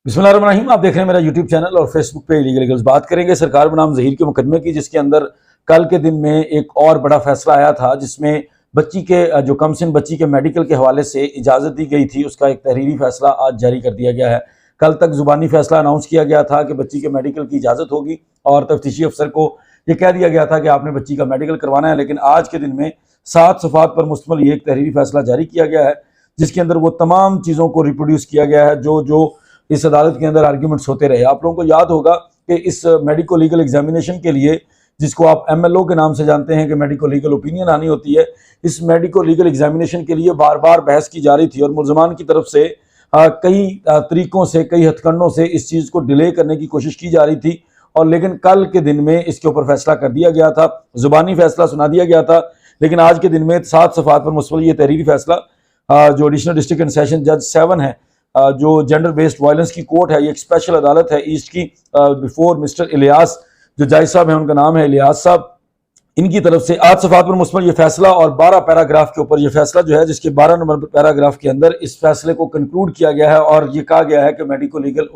बिस्मिल्लाहिर्रहमानिर्रहीम। आप देख रहे हैं मेरा यूट्यूब चैनल और फेसबुक पे इलीगल लीगल्स। बात करेंगे सरकार बनाम ज़हीर के मुकदमे की, जिसके अंदर कल के दिन में एक और बड़ा फैसला आया था, जिसमें बच्ची के जो कमसिन बच्ची के मेडिकल के हवाले से इजाज़त दी गई थी, उसका एक तहरीरी फैसला आज जारी कर दिया गया है। कल तक ज़ुबानी फैसला अनाउंस किया गया था कि बच्ची के मेडिकल की इजाज़त होगी और तफ्तीशी अफसर को ये कह दिया गया था कि आपने बच्ची का मेडिकल करवाना है। लेकिन आज के दिन में 7 सफ़ात पर मुश्तमिल ये एक तहरीरी फैसला जारी किया गया है, जिसके अंदर वो तमाम चीज़ों को रिप्रोड्यूस किया गया है जो जो इस अदालत के अंदर आर्ग्यूमेंट्स होते रहे। आप लोगों को याद होगा कि इस मेडिको लीगल एग्जामिनेशन के लिए, जिसको आप MLO के नाम से जानते हैं कि मेडिको लीगल ओपिनियन आनी होती है, इस मेडिको लीगल एग्जामिनेशन के लिए बार बार बहस की जा रही थी और मुल्ज़मान की तरफ से कई तरीक़ों से, कई हथकंडों से इस चीज़ को डिले करने की कोशिश की जा रही थी। और लेकिन कल के दिन में इसके ऊपर फैसला कर दिया गया था, ज़ुबानी फैसला सुना दिया गया था। लेकिन आज के दिन में 7 सफ़ात पर मुश्तमिल ये तहरीरी फैसला जो एडिशनल डिस्ट्रिक्ट एंड सेशन जज 7 है, जो जेंडर बेस्ड वायलेंस की कोर्ट है, ये एक स्पेशल अदालत है ईस्ट की, बिफोर मिस्टर इलियास जो जज साहब हैं, उनका नाम है इलियास साहब, इनकी तरफ से 8 सफ़ात पर मुश्तमिल ये फैसला और 12 पैराग्राफ के ऊपर ये फैसला जो है, जिसके 12 नंबर पैराग्राफ के अंदर इस फैसले को कंक्लूड किया गया है और ये कहा गया है कि मेडिको लीगल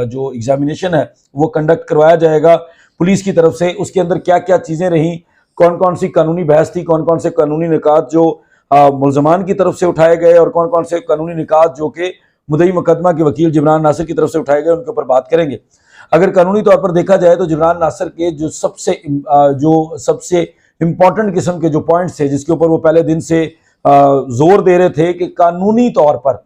जो एग्जामिनेशन है वो कंडक्ट करवाया जाएगा पुलिस की तरफ से। उसके अंदर क्या क्या चीज़ें रहीं, कौन कौन सी कानूनी बहस थी, कौन कौन से कानूनी निकात जो मुल्ज़मान की तरफ से उठाए गए और कौन कौन से कानूनी निकात जो कि मुद्दई मुकदमा के वकील जिब्रान नासिर की तरफ से उठाए गए, उनके ऊपर बात करेंगे। अगर कानूनी तौर पर देखा जाए तो जिब्रान नासिर के जो सबसे इंपॉर्टेंट किस्म के जो पॉइंट्स थे, जिसके ऊपर वो पहले दिन से जोर दे रहे थे कि कानूनी तौर पर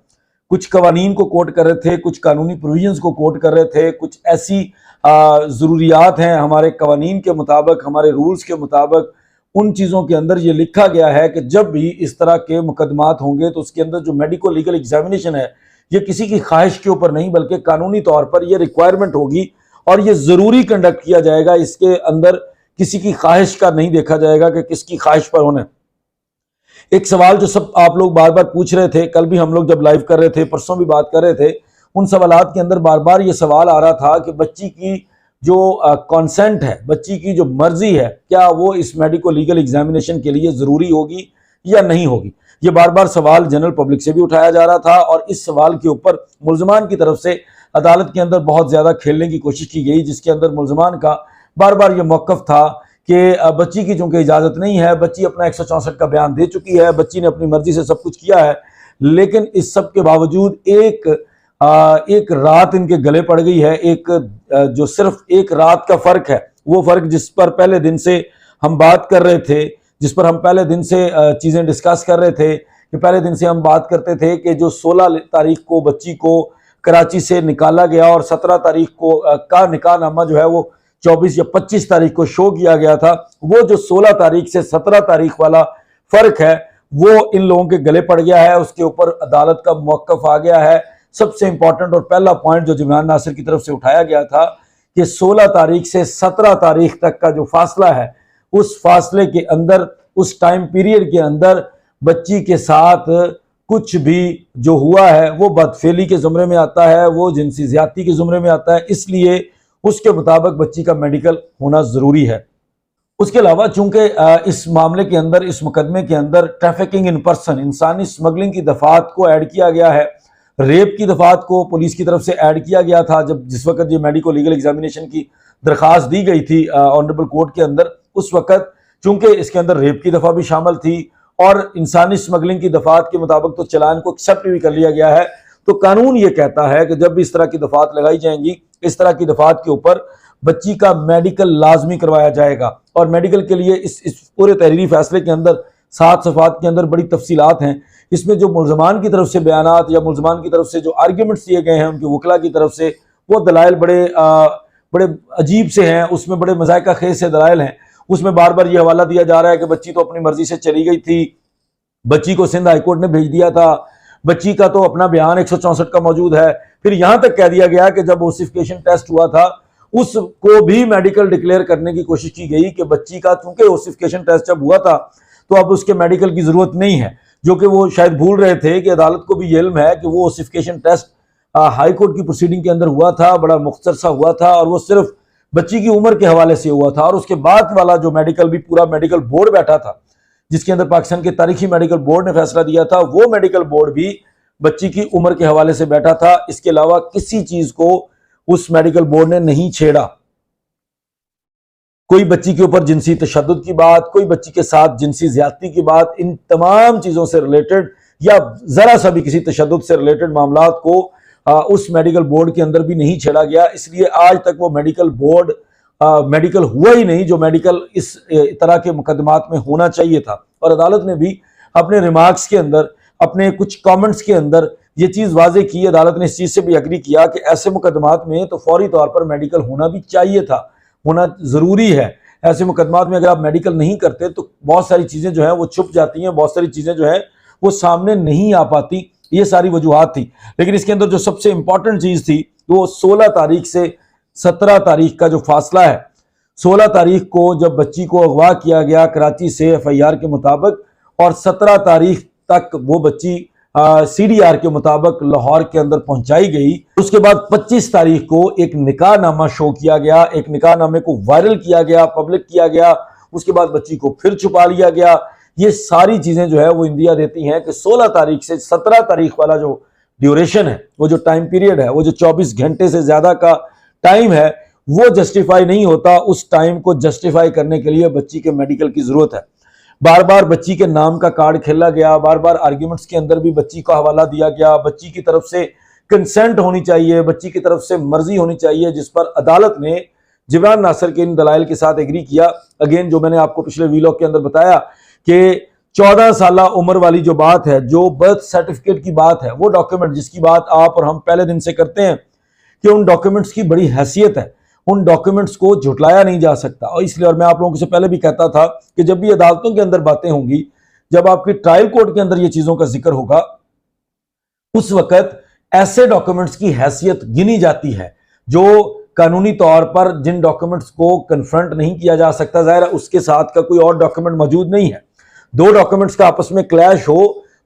कुछ कवानीन को कोट कर रहे थे, कुछ कानूनी प्रोविजंस को कोट कर रहे थे, कुछ ऐसी ज़रूरियात हैं हमारे कवानीन के मुताबिक, हमारे रूल्स के मुताबिक, उन चीज़ों के अंदर ये लिखा गया है कि जब भी इस तरह के मुकदमात होंगे तो उसके अंदर जो मेडिको लीगल एग्जामिनेशन है, ये किसी की ख्वाहिश के ऊपर नहीं बल्कि कानूनी तौर पर ये रिक्वायरमेंट होगी और ये ज़रूरी कंडक्ट किया जाएगा। इसके अंदर किसी की ख्वाहिश का नहीं देखा जाएगा कि किसकी ख्वाहिश पर होना। एक सवाल जो सब आप लोग बार बार पूछ रहे थे, कल भी हम लोग जब लाइव कर रहे थे, परसों भी बात कर रहे थे, उन सवालात के अंदर बार बार ये सवाल आ रहा था कि बच्ची की जो कॉन्सेंट है, बच्ची की जो मर्जी है, क्या वो इस मेडिको लीगल एग्जामिनेशन के लिए ज़रूरी होगी या नहीं होगी। ये बार बार सवाल जनरल पब्लिक से भी उठाया जा रहा था और इस सवाल के ऊपर मुल्ज़मान की तरफ से अदालत के अंदर बहुत ज़्यादा खेलने की कोशिश की गई, जिसके अंदर मुल्ज़मान का बार बार ये मौक़िफ़ था कि बच्ची की चूँकि इजाज़त नहीं है, बच्ची अपना 164 का बयान दे चुकी है, बच्ची ने अपनी मर्जी से सब कुछ किया है, लेकिन इस सब के बावजूद एक रात इनके गले पड़ गई है। एक जो सिर्फ एक रात का फ़र्क है, वो फ़र्क जिस पर पहले दिन से हम बात कर रहे थे, जिस पर हम पहले दिन से चीज़ें डिस्कस कर रहे थे, कि पहले दिन से हम बात करते थे कि जो 16 तारीख को बच्ची को कराची से निकाला गया और 17 तारीख को का निकाहनामा जो है वो 24 या 25 तारीख को शो किया गया था, वो जो 16 तारीख से 17 तारीख वाला फ़र्क है वो इन लोगों के गले पड़ गया है। उसके ऊपर अदालत का मौक़िफ़ आ गया है। सबसे इंपॉर्टेंट और पहला पॉइंट जो जिब्रान नासिर की तरफ से उठाया गया था कि 16 तारीख से 17 तारीख तक का जो फासला है, उस फासले के अंदर, उस टाइम पीरियड के अंदर बच्ची के साथ कुछ भी जो हुआ है वो बदफेली के ज़ुमरे में आता है, वो जिनसी ज़्यादती के ज़ुमरे में आता है, इसलिए उसके मुताबिक बच्ची का मेडिकल होना ज़रूरी है। उसके अलावा चूँकि इस मामले के अंदर, इस मुकदमे के अंदर ट्रैफिकिंग इन पर्सन, इंसानी स्मगलिंग की दफ़ात को ऐड किया गया है, रेप की दफ़ात को पुलिस की तरफ से ऐड किया गया था। जिस वक्त ये मेडिको लीगल एग्जामिनेशन की दरख्वास्त दी गई थी ऑनरेबल कोर्ट के अंदर, उस वक्त चूँकि इसके अंदर रेप की दफ़ा भी शामिल थी और इंसानी स्मगलिंग की दफ़ात के मुताबिक तो चलान को एक्सेप्ट भी कर लिया गया है। तो कानून ये कहता है कि जब भी इस तरह की दफ़ात लगाई जाएंगी, इस तरह की दफ़ात के ऊपर बच्ची का मेडिकल लाजमी करवाया जाएगा। और मेडिकल के लिए इस पूरे तहरीरी फैसले के अंदर 7 सफ़ात के अंदर बड़ी तफसीलात हैं। इसमें जो मुल्ज़मान की तरफ से बयानात या मुल्ज़मान की तरफ से जो आर्ग्यूमेंट्स दिए गए हैं उनके वकला की तरफ से, वो दलाइल बड़े अजीब से हैं, उसमें बड़े मज़ाक़ा खेज़ से दलाइल हैं। उसमें बार बार ये हवाला दिया जा रहा है कि बच्ची तो अपनी मर्जी से चली गई थी, बच्ची को सिंध हाईकोर्ट ने भेज दिया था, बच्ची का तो अपना बयान 164 का मौजूद है। फिर यहाँ तक कह दिया गया कि जब ओसिफिकेशन टेस्ट हुआ था उसको भी मेडिकल डिक्लेयर करने की कोशिश की गई कि बच्ची का, चूंकि ओसिफिकेशन टेस्ट जब हुआ था तो अब उसके मेडिकल की ज़रूरत नहीं है, जो कि वो शायद भूल रहे थे कि अदालत को भी ये इल्म है कि वो ओसिफिकेशन टेस्ट हाई कोर्ट की प्रोसीडिंग के अंदर हुआ था, बड़ा मुख्तसर सा हुआ था और वो सिर्फ बच्ची की उम्र के हवाले से हुआ था। और उसके बाद वाला जो मेडिकल भी पूरा मेडिकल बोर्ड बैठा था, जिसके अंदर पाकिस्तान के तारीखी मेडिकल बोर्ड ने फैसला दिया था, वो मेडिकल बोर्ड भी बच्ची की उम्र के हवाले से बैठा था। इसके अलावा किसी चीज को उस मेडिकल बोर्ड ने नहीं छेड़ा। कोई बच्ची के ऊपर जिनसी तशद्दुद की बात, कोई बच्ची के साथ जिनसी ज्यादती की बात, इन तमाम चीजों से रिलेटेड या जरा सा भी किसी तशद्दुद से रिलेटेड मामलात को उस मेडिकल बोर्ड के अंदर भी नहीं छेड़ा गया। इसलिए आज तक वो मेडिकल बोर्ड मेडिकल हुआ ही नहीं जो मेडिकल इस तरह के मुकदमात में होना चाहिए था। और अदालत ने भी अपने रिमार्क्स के अंदर, अपने कुछ कमेंट्स के अंदर ये चीज वाजे की। अदालत ने इस चीज से भी एग्री किया कि ऐसे मुकदमात में तो फौरी तौर पर मेडिकल होना भी चाहिए था, होना जरूरी है। ऐसे मुकदमात में अगर आप मेडिकल नहीं करते तो बहुत सारी चीजें जो है वो छुप जाती हैं, बहुत सारी चीजें जो है वो सामने नहीं आ पाती। ये सारी वजूहात थी। लेकिन इसके अंदर जो सबसे इंपॉर्टेंट चीज थी वो 16 तारीख से 17 तारीख का जो फासला है। 16 तारीख को जब बच्ची को अगवा किया गया कराची से एफआईआर के मुताबिक, और 17 तारीख तक वो बच्ची सीडीआर के मुताबिक लाहौर के अंदर पहुंचाई गई। उसके बाद 25 तारीख को एक निकाहनामा शो किया गया, एक निकाहनामे को वायरल किया गया, पब्लिक किया गया। उसके बाद बच्ची को फिर छुपा लिया गया। ये सारी चीजें जो है वो इंदिया देती हैं कि 16 तारीख से 17 तारीख वाला जो ड्यूरेशन है, वो जो टाइम पीरियड है, वो जो 24 घंटे से ज्यादा का टाइम है, वो जस्टिफाई नहीं होता। उस टाइम को जस्टिफाई करने के लिए बच्ची के मेडिकल की जरूरत है। बार बार बच्ची के नाम का कार्ड खेला गया, बार बार आर्ग्यूमेंट्स के अंदर भी बच्ची का हवाला दिया गया। बच्ची की तरफ से कंसेंट होनी चाहिए, बच्ची की तरफ से मर्जी होनी चाहिए, जिस पर अदालत ने जिब्रान नासिर के इन दलाइल के साथ एग्री किया। अगेन जो मैंने आपको पिछले वीलॉग के अंदर बताया कि 14 साल उम्र वाली जो बात है, जो बर्थ सर्टिफिकेट की बात है, वो डॉक्यूमेंट जिसकी बात आप और हम पहले दिन से करते हैं कि उन डॉक्यूमेंट्स की बड़ी हैसियत है, उन डॉक्यूमेंट्स को झुटलाया नहीं जा सकता। और इसलिए, और मैं आप लोगों से पहले भी कहता था कि जब भी अदालतों के अंदर बातें होंगी, जब आपकी ट्रायल कोर्ट के अंदर ये चीजों का जिक्र होगा, उस वक्त ऐसे डॉक्यूमेंट्स की हैसियत गिनी जाती है जो कानूनी तौर पर जिन डॉक्यूमेंट्स को कन्फ्रंट नहीं किया जा सकता। जाहिर है उसके साथ का कोई और डॉक्यूमेंट मौजूद नहीं है। दो डॉक्यूमेंट्स का आपस में क्लैश हो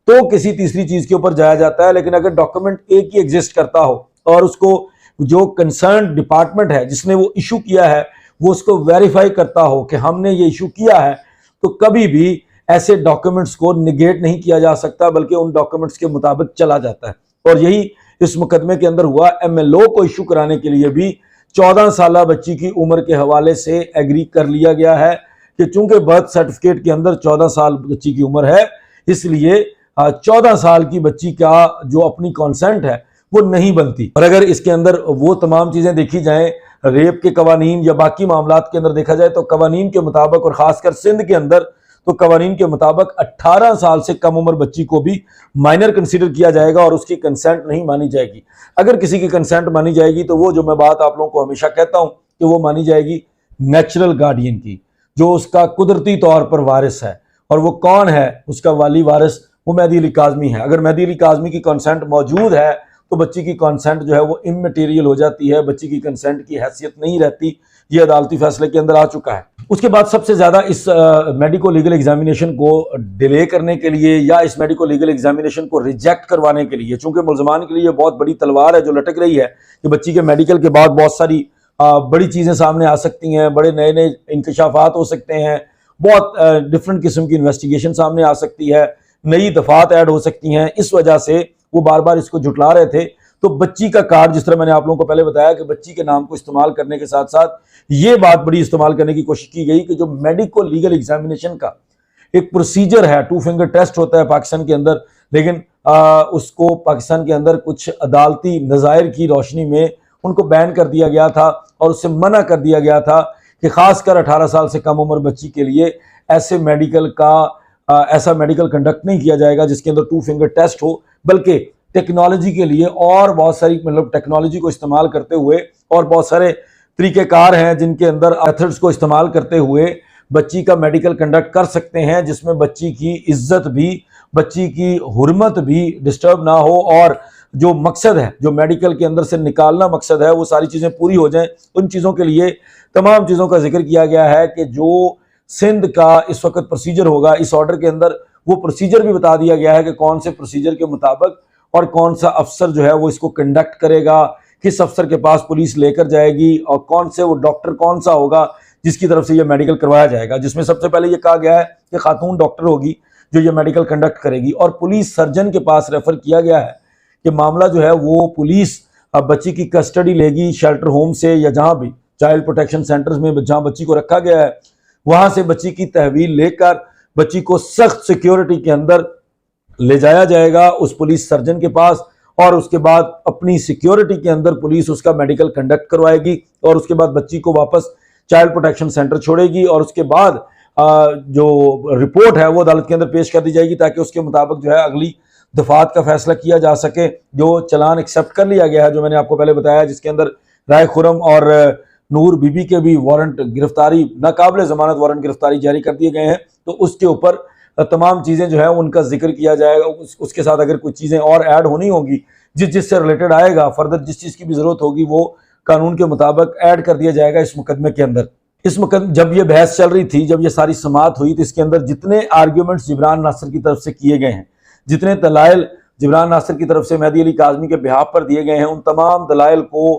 तो किसी तीसरी चीज के ऊपर जाया जाता है। लेकिन अगर डॉक्यूमेंट एक ही एग्जिस्ट करता हो और उसको जो कंसर्न डिपार्टमेंट है जिसने वो इशू किया है वो उसको वेरीफाई करता हो कि हमने ये इशू किया है, तो कभी भी ऐसे डॉक्यूमेंट्स को निगेट नहीं किया जा सकता, बल्कि उन डॉक्यूमेंट्स के मुताबिक चला जाता है। और यही इस मुकदमे के अंदर हुआ। एमएलओ को इशू कराने के लिए भी 14 साल बच्ची की उम्र के हवाले से एग्री कर लिया गया है कि चूंकि बर्थ सर्टिफिकेट के अंदर 14 साल बच्ची की उम्र है, इसलिए 14 साल की बच्ची का जो अपनी कॉन्सेंट है वो नहीं बनती। और अगर इसके अंदर वो तमाम चीजें देखी जाएं, रेप के कवानीन या बाकी मामलात के अंदर देखा जाए, तो कवानीन के मुताबिक और खासकर सिंध के अंदर तो कवानीन के मुताबिक 18 साल से कम उम्र बच्ची को भी माइनर कंसीडर किया जाएगा और उसकी कंसेंट नहीं मानी जाएगी। अगर किसी की कंसेंट मानी जाएगी तो वो जो मैं बात आप लोगों को हमेशा कहता हूं कि वो मानी जाएगी नेचुरल गार्डियन की, जो उसका कुदरती तौर पर वारिस है। और वो कौन है उसका वाली वारिस? वो मेहदी अली काज़मी है। अगर मेहदी अली काज़मी की कंसेंट मौजूद है तो बच्ची की कंसेंट जो है वो इममटेरियल हो जाती है, बच्ची की कंसेंट की हैसियत नहीं रहती। ये अदालती फैसले के अंदर आ चुका है। उसके बाद सबसे ज्यादा इस मेडिको लीगल एग्जामिनेशन को डिले करने के लिए या इस मेडिको लीगल एग्जामिनेशन को रिजेक्ट करवाने के लिए, चूंकि मुल्जमान के लिए बहुत बड़ी तलवार है जो लटक रही है कि बच्ची के मेडिकल के बाद बहुत सारी बड़ी चीजें सामने आ सकती हैं, बड़े नए नए इंकशाफात हो सकते हैं, बहुत डिफरेंट किस्म की इन्वेस्टिगेशन सामने आ सकती है, नई दफात ऐड हो सकती हैं। इस वजह से वो बार बार इसको झुटला रहे थे। तो बच्ची का कार्ड, जिस तरह मैंने आप लोगों को पहले बताया कि बच्ची के नाम को इस्तेमाल करने के साथ साथ ये बात बड़ी इस्तेमाल करने की कोशिश की गई कि जो मेडिको लीगल एग्जामिनेशन का एक प्रोसीजर है, 2 फिंगर टेस्ट होता है पाकिस्तान के अंदर, लेकिन उसको पाकिस्तान के अंदर कुछ अदालती नज़ायर की रोशनी में उनको बैन कर दिया गया था और उससे मना कर दिया गया था कि खासकर 18 साल से कम उम्र बच्ची के लिए ऐसे मेडिकल का ऐसा मेडिकल कंडक्ट नहीं किया जाएगा जिसके अंदर 2 फिंगर टेस्ट हो, बल्कि टेक्नोलॉजी के लिए और बहुत सारी टेक्नोलॉजी को इस्तेमाल करते हुए और बहुत सारे तरीक़ेकार हैं जिनके अंदर मेथड्स को इस्तेमाल करते हुए बच्ची का मेडिकल कंडक्ट कर सकते हैं, जिसमें बच्ची की इज्जत भी, बच्ची की हुर्मत भी डिस्टर्ब ना हो और जो मकसद है, जो मेडिकल के अंदर से निकालना मकसद है, वो सारी चीज़ें पूरी हो जाएं। उन चीज़ों के लिए तमाम चीज़ों का जिक्र किया गया है कि जो सिंध का इस वक्त प्रोसीजर होगा, इस ऑर्डर के अंदर वो प्रोसीजर भी बता दिया गया है कि कौन से प्रोसीजर के मुताबिक और कौन सा अफसर जो है वो इसको कंडक्ट करेगा, किस अफसर के पास पुलिस लेकर जाएगी और कौन से वो डॉक्टर कौन सा होगा जिसकी तरफ से ये मेडिकल करवाया जाएगा। जिसमें सबसे पहले ये कहा गया है कि खातून डॉक्टर होगी जो ये मेडिकल कंडक्ट करेगी और पुलिस सर्जन के पास रेफर किया गया है कि मामला जो है वो पुलिस बच्ची की कस्टडी लेगी शेल्टर होम से या जहां भी चाइल्ड प्रोटेक्शन सेंटर्स में जहां बच्ची को रखा गया है वहां से बच्ची की तहवील लेकर बच्ची को सख्त सिक्योरिटी के अंदर ले जाया जाएगा उस पुलिस सर्जन के पास, और उसके बाद अपनी सिक्योरिटी के अंदर पुलिस उसका मेडिकल कंडक्ट करवाएगी और उसके बाद बच्ची को वापस चाइल्ड प्रोटेक्शन सेंटर छोड़ेगी और उसके बाद जो रिपोर्ट है वो अदालत के अंदर पेश कर दी जाएगी ताकि उसके मुताबिक जो है अगली दफात का फैसला किया जा सके। जो चलान एक्सेप्ट कर लिया गया है, जो मैंने आपको पहले बताया, जिसके अंदर राय खुरम और नूर बीबी के भी वारंट गिरफ्तारी, नाकाबिल जमानत वारंट गिरफ्तारी जारी कर दिए गए हैं, तो उसके ऊपर तमाम चीज़ें जो है उनका जिक्र किया जाएगा। उसके साथ अगर कुछ चीज़ें और ऐड होनी होंगी जिससे रिलेटेड आएगा, फर्दर जिस चीज़ की भी ज़रूरत होगी वो कानून के मुताबिक ऐड कर दिया जाएगा इस मुकदमे के अंदर। इस मुकदमे जब ये बहस चल रही थी, जब ये सारी समाअत हुई, तो इसके अंदर जितने आर्ग्यूमेंट्स जिब्रान नासिर की तरफ से किए गए हैं, जितने दलाइल जिब्रान नासिर की तरफ से मेहदी अली काज़मी के बिहाफ पर दिए गए हैं, उन तमाम दलाइल को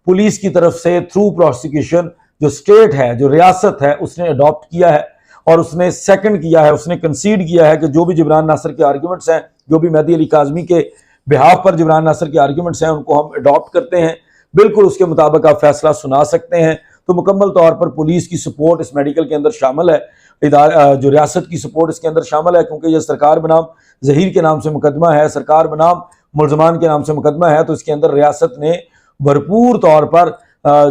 पुलिस की तरफ से थ्रू प्रोसिक्यूशन जो स्टेट है, जो रियासत है, उसने अडॉप्ट किया है और उसने सेकंड किया है, उसने कंसीड किया है कि जो भी जिब्रान नासिर के आर्ग्यूमेंट्स हैं, जो भी मेहदी अली काज़मी के बिहाफ पर जिब्रान नासिर के आर्ग्यूमेंट्स हैं, उनको हम अडॉप्ट करते हैं, बिल्कुल उसके मुताबिक आप फैसला सुना सकते हैं। तो मुकम्मल तौर पर पुलिस की सपोर्ट इस मेडिकल के अंदर शामिल है, जो रियासत की सपोर्ट इसके अंदर शामिल है, क्योंकि यह सरकार बनाम जहीर के नाम से मुकदमा है, सरकार बनाम मुलजमान के नाम से मुकदमा है, तो इसके अंदर रियासत ने भरपूर तौर पर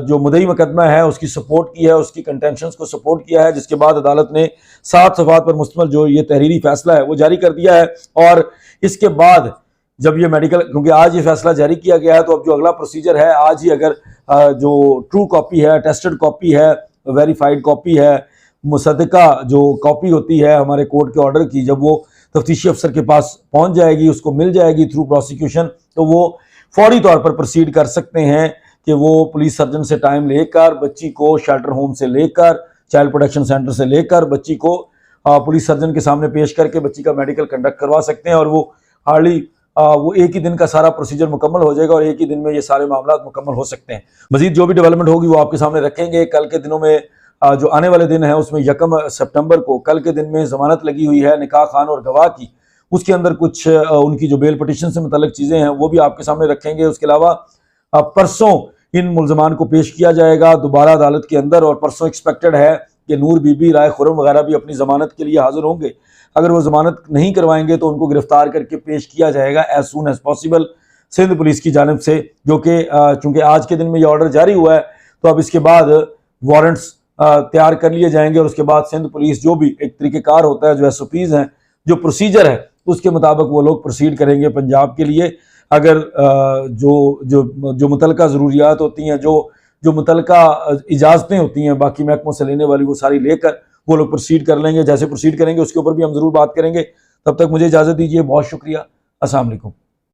जो मुदई मुकदमा है उसकी सपोर्ट की है, उसकी कंटेंशंस को सपोर्ट किया है, जिसके बाद अदालत ने 7 सफ़हात पर मुश्तमिल जो ये तहरीरी फैसला है वो जारी कर दिया है। और इसके बाद जब ये मेडिकल, क्योंकि आज ये फैसला जारी किया गया है, तो अब जो अगला प्रोसीजर है, आज ही अगर जो ट्रू कॉपी है, टेस्टेड कॉपी है, वेरीफाइड कॉपी है, मुसद्दका जो कॉपी होती है हमारे कोर्ट के ऑर्डर की, जब वो तफ्तीशी अफसर के पास पहुंच जाएगी, उसको मिल जाएगी थ्रू प्रोसिक्यूशन, तो वो फौरी तौर पर प्रोसीड कर सकते हैं कि वो पुलिस सर्जन से टाइम लेकर बच्ची को शेल्टर होम से लेकर चाइल्ड प्रोटेक्शन सेंटर से लेकर बच्ची को पुलिस सर्जन के सामने पेश करके बच्ची का मेडिकल कंडक्ट करवा सकते हैं, और वो हार्डली वो एक ही दिन का सारा प्रोसीजर मुकम्मल हो जाएगा और एक ही दिन में ये सारे मामला मुकम्मल हो सकते हैं। मजीद जो भी डेवलपमेंट होगी वो आपके सामने रखेंगे। कल के दिनों में जो आने वाले दिन है उसमें 1 सितंबर को कल के दिन में जमानत लगी हुई है निकाह खान और गवाह की, उसके अंदर कुछ उनकी जो बेल पटिशन से मुतल्लिक चीज़ें हैं वो भी आपके सामने रखेंगे। उसके अलावा परसों इन मुलजमान को पेश किया जाएगा दोबारा अदालत के अंदर, और परसों एक्सपेक्टेड है कि नूर बीबी, राय खुरम वगैरह भी अपनी जमानत के लिए हाजिर होंगे। अगर वो जमानत नहीं करवाएंगे तो उनको गिरफ्तार करके पेश किया जाएगा as soon as possible Sindh police की जानिब से, जो कि चूंकि आज के दिन में ये ऑर्डर जारी हुआ है तो अब इसके बाद वारंट्स तैयार कर लिए जाएंगे और उसके बाद सिंध पुलिस जो भी एक तरीक़ेकार होता है, जो SOPs हैं, जो प्रोसीजर है, उसके मुताबिक वो लोग प्रोसीड करेंगे पंजाब के लिए। अगर जो मुतलका ज़रूरियात होती हैं, जो मुतलका इजाज़तें होती हैं बाकी महकमों से लेने वाली, वो सारी लेकर वो लोग प्रोसीड कर लेंगे। जैसे प्रोसीड करेंगे उसके ऊपर भी हम ज़रूर बात करेंगे। तब तक मुझे इजाज़त दीजिए, बहुत शुक्रिया, अस्सलाम वालेकुम।